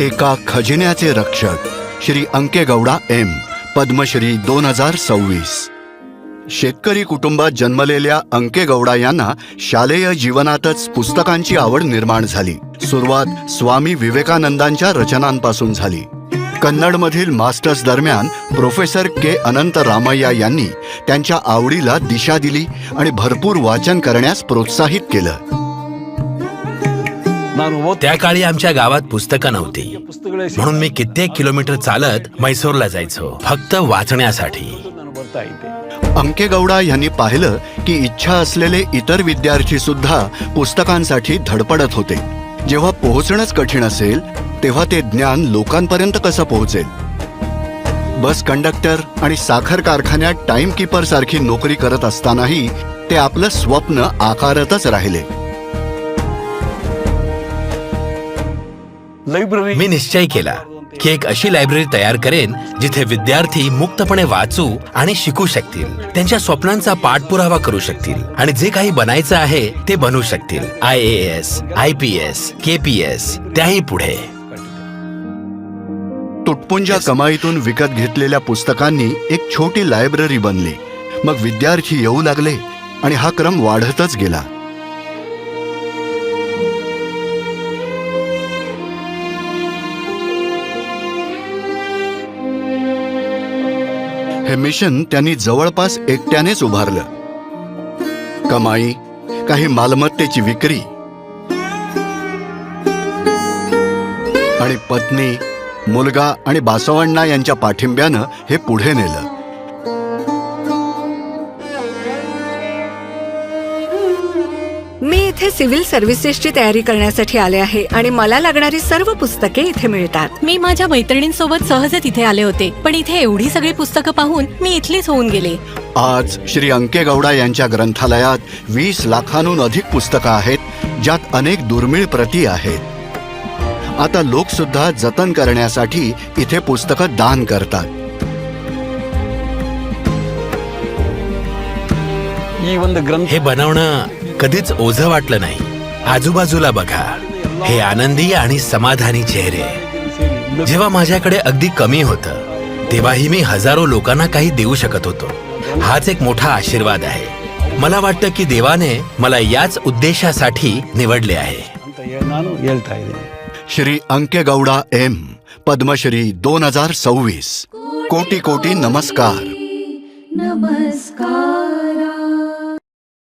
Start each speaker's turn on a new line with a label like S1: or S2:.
S1: एका खजिन्याचे रक्षक श्री अंकेगौडा एम, पद्मश्री 2026. शेतकरी कुटुंबात जन्मलेल्या अंकेगौडा यांना शालेय जीवनातच पुस्तकांची आवड निर्माण झाली. सुरुवात स्वामी विवेकानंदांच्या रचनांपासून झाली. कन्नडमधील मास्टर्स दरम्यान प्रोफेसर के अनंत रामय्या यांनी त्यांच्या आवडीला दिशा दिली आणि भरपूर वाचन करण्यास प्रोत्साहित केलं.
S2: त्या काळी आमच्या गावात पुस्तकं नव्हती, म्हणून मी कित्येक किलोमीटर चालत मैसूरला जायचो फक्त वाचण्यासाठी.
S1: अंकेगौडा यांनी पाहिलं की इच्छा असलेले इतर विद्यार्थी सुद्धा पुस्तकांसाठी धडपडत होते. जेव्हा पोहोचणंच कठीण असेल तेव्हा ते ज्ञान लोकांपर्यंत कसं पोहोचेल. बस कंडक्टर आणि साखर कारखान्यात टाइम कीपर सारखी नोकरी करत असतानाही ते आपलं स्वप्न आकारतच राहिले.
S2: मी निश्चय केला की एक अशी लायब्ररी तयार करेन जिथे विद्यार्थी मुक्तपणे वाचू आणि शिकू शकतील, त्यांच्या स्वप्नांचा पाठपुरावा करू शकतील आणि जे काही बनायचं आहे ते बनवू शकतील. IAS, IPS, KPS, त्याही पुढे.
S1: तुटपुंजा कमाईतून विकत घेतलेल्या पुस्तकांनी एक छोटी लायब्ररी बनली. मग विद्यार्थी येऊ लागले आणि हा क्रम वाढतच गेला. हे मिशन त्यांनी जवळपास एकट्यानेच उभारलं. कमाई, काही मालमत्तेची विक्री आणि पत्नी, मुलगा आणि बासवण्णा यांच्या पाठिंब्यानं हे पुढे नेलं.
S3: मी इथे सिव्हिल सर्व्हिसेसची तयारी करण्यासाठी आले आहे आणि मला लागणारी सर्व पुस्तके इथे मिळतात.
S4: मी माझ्या मैत्रिणींसोबत सहजच इथे आले होते, पण इथे एवढी सगळी पुस्तकं पाहून मी इथलीच होऊन गेले.
S1: आज श्री अंकेगौडा यांच्या ग्रंथालयात 20 लाखांहून अधिक पुस्तकं आहेत, ज्यात अनेक दुर्मिळ प्रती आहेत. आता लोक सुद्धा जतन करण्यासाठी इथे पुस्तकं दान करतात.
S2: हे बनवणं कधीच ओझं वाटलं नाही. आजूबाजूला बघा, हे आनंदी आणि समाधानी चेहरे. जेव्हा माझ्याकडे अगदी कमी होतं तेव्हाही मी हजारो लोकांना काही देऊ शकत होतो. हाच एक मोठा आशीर्वाद आहे. मला वाटतं की देवाने मला याच उद्देशासाठी निवडले आहे.
S1: श्री अंकेगौडा एम, पद्मश्री 2026. कोटी कोटी नमस्कार.
S5: नमस्कार.